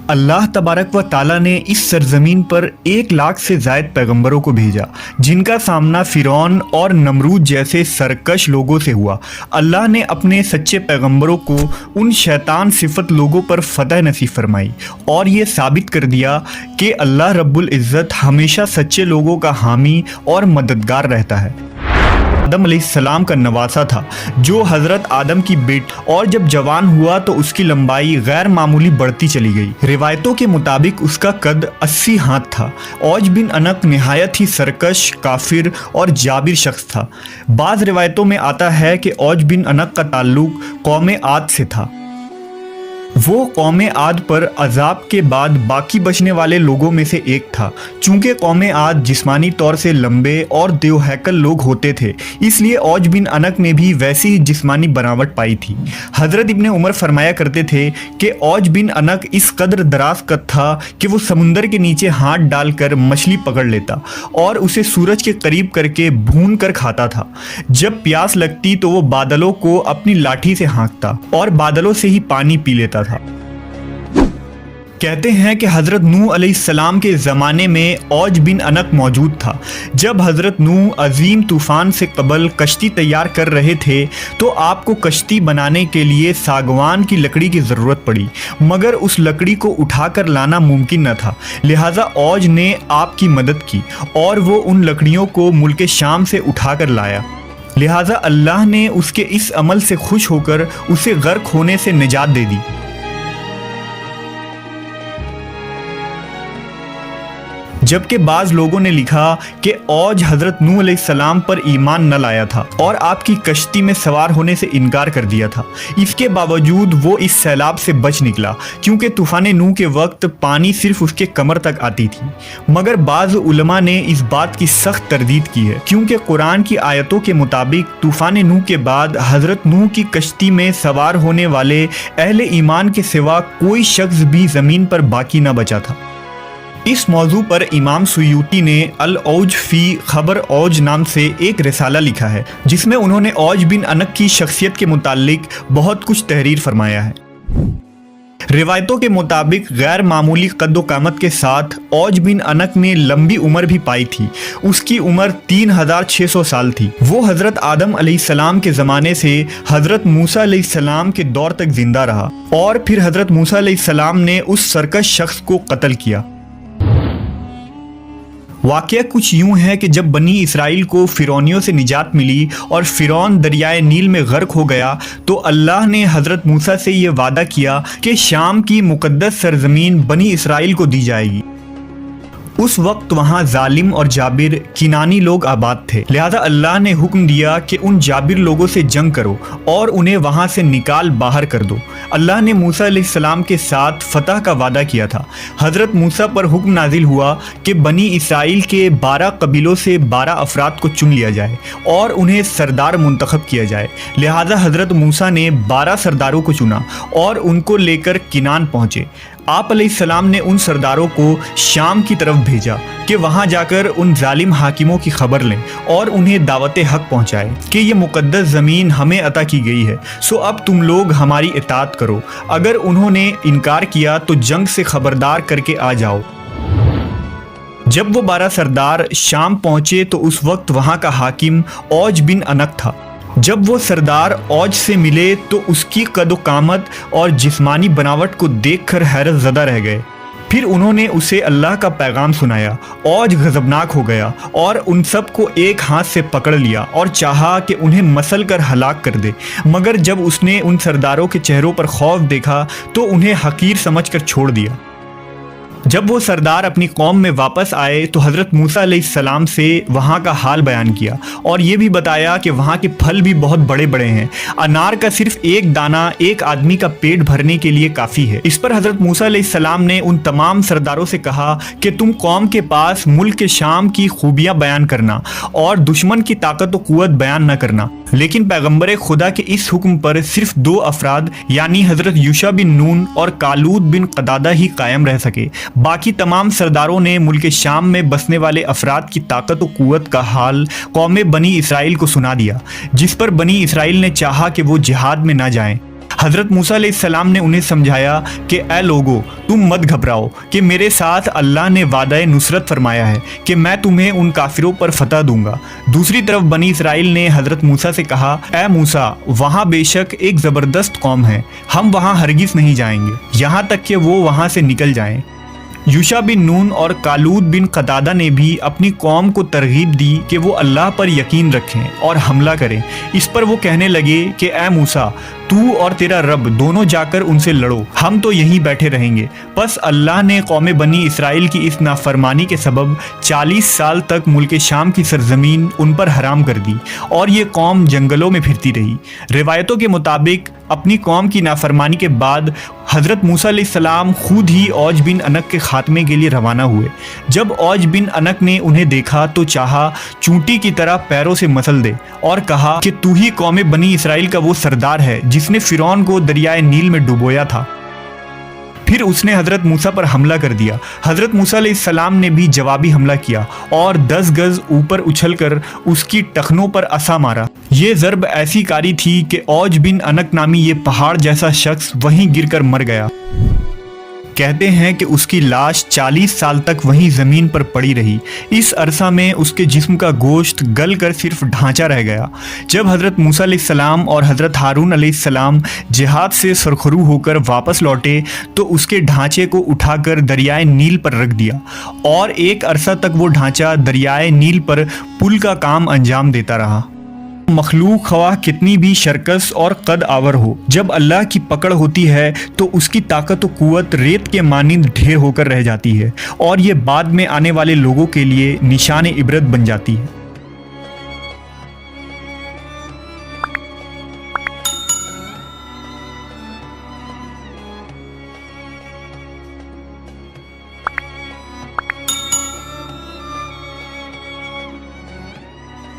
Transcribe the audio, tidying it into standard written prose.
अल्लाह तबारक व ताला ने इस सरजमीन पर 1 लाख से ज़ायद पैगंबरों को भेजा, जिनका सामना फ़िरौन और नमरूद जैसे सरकश लोगों से हुआ। अल्लाह ने अपने सच्चे पैगंबरों को उन शैतान सिफत लोगों पर फतह नसीब फरमाई और ये साबित कर दिया कि अल्लाह रब्बुल इज़्ज़त हमेशा सच्चे लोगों का हामी और मददगार रहता है। आदम अलैहिस्सलाम का नवासा था जो हज़रत आदम की बेटी, और जब जवान हुआ तो उसकी लंबाई गैर मामूली बढ़ती चली गई। रिवायतों के मुताबिक उसका कद 80 हाथ था। औज बिन अनक निहायत ही सरकश, काफिर और जाबिर शख्स था। बाज़ रिवायतों में आता है कि औज बिन अनक का ताल्लुक कौम आद से था। वो कौम आद पर अजाब के बाद बाकी बचने वाले लोगों में से एक था। चूंकि कौम आद जिस्मानी तौर से लंबे और देवहैकल लोग होते थे, इसलिए औज बिन अनक ने भी वैसी ही जिस्मानी बनावट पाई थी। हज़रत इब्ने उमर फरमाया करते थे कि औज बिन अनक इस कदर दराज कद था कि वो समुंदर के नीचे हाथ डालकर मछली पकड़ लेता और उसे सूरज के करीब करके भून कर खाता था। जब प्यास लगती तो वो बादलों को अपनी लाठी से हाँकता और बादलों से ही पानी पी लेता था। कहते हैं कि हज़रत नूह अलैहिस्सलाम के ज़माने में औज बिन अनक मौजूद था। जब हज़रत नूह अजीम तूफ़ान से कबल कश्ती तैयार कर रहे थे तो आपको कश्ती बनाने के लिए सागवान की लकड़ी की ज़रूरत पड़ी, मगर उस लकड़ी को उठाकर लाना मुमकिन न था। लिहाजा औज ने आपकी मदद की और वो उन लकड़ियों को मुल्क शाम से उठाकर लाया। लिहाजा अल्लाह ने उसके इस अमल से खुश होकर उसे गर्क होने से निजात दे दी। जबकि बाज़ लोगों ने लिखा कि औज हज़रत नूह अलैहिस्सलाम पर ईमान न लाया था और आपकी कश्ती में सवार होने से इनकार कर दिया था। इसके बावजूद वो इस सैलाब से बच निकला, क्योंकि तूफ़ान नूह के वक्त पानी सिर्फ उसके कमर तक आती थी। मगर बाज़ उलमा ने इस बात की सख्त तरदीद की है, क्योंकि कुरान की आयतों के मुताबिक तूफ़ान नूह के बाद हज़रत नूह की कश्ती में सवार होने वाले अहले ईमान के सिवा कोई शख्स भी ज़मीन पर बाकी न बचा था। इस मौजू पर इमाम सुयूती ने अल औज फ़ी खबर औज नाम से एक रिसाला लिखा है, जिसमें उन्होंने औज बिन अनक की शख्सियत के मुतालिक बहुत कुछ तहरीर फरमाया है। रिवायतों के मुताबिक गैर मामूली कद्दो कामत के साथ औज बिन अनक ने लंबी उम्र भी पाई थी। उसकी उम्र 3600 साल थी। वो हज़रत आदम अलैहिस्सलाम के ज़माने से हज़रत मूसा अलैहिस्सलाम के दौर तक जिंदा रहा और फिर हज़रत मूसा अलैहिस्सलाम ने उस सरकश शख्स को कत्ल किया। वाक़या कुछ यूँ है कि जब बनी इसराइल को फ़िरौनियों से निजात मिली और फ़िरौन दरियाए नील में गर्क हो गया तो अल्लाह ने हज़रत मूसा से ये वादा किया कि शाम की मुक़द्दस सरज़मीन बनी इसराइल को दी जाएगी। उस वक्त वहाँ जालिम और जाबिर किनानी लोग आबाद थे। लिहाजा अल्लाह ने हुक्म दिया कि उन जाबिर लोगों से जंग करो और उन्हें वहाँ से निकाल बाहर कर दो। अल्लाह ने मूसा अलैहिस्सलाम के साथ फतह का वादा किया था। हज़रत मूसा पर हुक्म नाजिल हुआ कि बनी इसराइल के 12 कबीलों से 12 अफराद को चुन लिया जाए और उन्हें सरदार मुंतखब किया जाए। लिहाजा हज़रत मूसा ने 12 सरदारों को चुना और उनको लेकर किनान पहुँचे। आप अलैहिस्सलाम ने उन सरदारों को शाम की तरफ भेजा कि वहाँ जाकर उन जालिम हाकिमों की खबर लें और उन्हें दावत हक पहुँचाए कि ये मुक़द्दस ज़मीन हमें अता की गई है, सो अब तुम लोग हमारी इताअत करो। अगर उन्होंने इनकार किया तो जंग से खबरदार करके आ जाओ। जब वो 12 सरदार शाम पहुँचे तो उस वक्त वहाँ का हाकिम औज बिन अनक था। जब वो सरदार औज से मिले तो उसकी कदो कामत और जिस्मानी बनावट को देखकर हैरत ज़दा रह गए। फिर उन्होंने उसे अल्लाह का पैगाम सुनाया। औज गज़बनाक हो गया और उन सब को एक हाथ से पकड़ लिया और चाहा कि उन्हें मसल कर हलाक कर दे, मगर जब उसने उन सरदारों के चेहरों पर खौफ देखा तो उन्हें हकीर समझकर छोड़ दिया। जब वो सरदार अपनी कौम में वापस आए तो हज़रत मूसा अलैहिस्सलाम से वहाँ का हाल बयान किया और ये भी बताया कि वहाँ के फल भी बहुत बड़े बड़े हैं। अनार का सिर्फ एक दाना एक आदमी का पेट भरने के लिए काफ़ी है। इस पर हज़रत मूसा अलैहिस्सलाम ने उन तमाम सरदारों से कहा कि तुम कौम के पास मुल्क के शाम की खूबियाँ बयान करना और दुश्मन की ताकत व क़ुव्वत बयान न करना। लेकिन पैगम्बर खुदा के इस हुक्म पर सिर्फ 2 अफराद यानी हज़रत यूशा बिन नून और कालूद बिन क़दादा ही कायम रह सके। बाकी तमाम सरदारों ने मुल्क शाम में बसने वाले अफराद की ताकत व क़ुव्वत का हाल कौम बनी इसराइल को सुना दिया, जिस पर बनी इसराइल ने चाहा कि वो जिहाद में ना जाएं। हज़रत मूसा अलैहिस्सलाम ने उन्हें समझाया कि ए लोगो, तुम मत घबराओ कि मेरे साथ अल्लाह ने वादा नुसरत फरमाया है कि मैं तुम्हें उन काफिरों पर फतह दूंगा। दूसरी तरफ बनी इसराइल ने हज़रत मूसा से कहा, ए मूसा, वहाँ बेशक एक ज़बरदस्त कौम है, हम वहाँ हरगिज़ नहीं जाएंगे यहाँ तक कि वो वहाँ से निकल जाएं। यूशा बिन नून और कालूद बिन कतादा ने भी अपनी कौम को तरगीब दी कि वो अल्लाह पर यकीन रखें और हमला करें। इस पर वो कहने लगे कि ए मूसा, तू और तेरा रब दोनों जाकर उनसे लड़ो, हम तो यहीं बैठे रहेंगे। बस अल्लाह ने कौम बनी इसराइल की इस नाफरमानी के सबब 40 साल तक मुल्क शाम की सरजमीन उन पर हराम कर दी और ये कौम जंगलों में फिरती रही। रिवायतों के मुताबिक अपनी कौम की नाफरमानी के बाद हज़रत मूसा अलैहिस्सलाम खुद ही औज बिन अनक के खात्मे के लिए रवाना हुए। जब औज बिन अनक ने उन्हें देखा तो चाहा चूंटी की तरह पैरों से मसल दे और कहा कि तू ही कौम बनी इसराइल का वो सरदार है जिसने फिरौन को दरियाए नील में डुबोया था। फिर उसने हज़रत मूसा पर हमला कर दिया। हज़रत मूसा अलैहिस्सलाम ने भी जवाबी हमला किया और 10 गज ऊपर उछलकर उसकी टखनों पर असा मारा। ये ज़रब ऐसी कारी थी कि औज बिन अनक नामी ये पहाड़ जैसा शख्स वहीं गिरकर मर गया। कहते हैं कि उसकी लाश 40 साल तक वहीं ज़मीन पर पड़ी रही। इस अरसा में उसके जिस्म का गोश्त गल कर सिर्फ ढांचा रह गया। जब हज़रत मूसा अलैहिस्सलाम और हज़रत हारून अलैहिस्सलाम जिहाद से सरखरू होकर वापस लौटे तो उसके ढांचे को उठाकर दरियाए नील पर रख दिया और एक अरसा तक वो ढांचा दरियाए नील पर पुल का काम अंजाम देता रहा। मखलूक ख्वाह कितनी भी शरकस और कद आवर हो, जब अल्लाह की पकड़ होती है तो उसकी ताकत व कुव्वत रेत के मानिंद ढेर होकर रह जाती है और ये बाद में आने वाले लोगों के लिए निशान इबरत बन जाती है।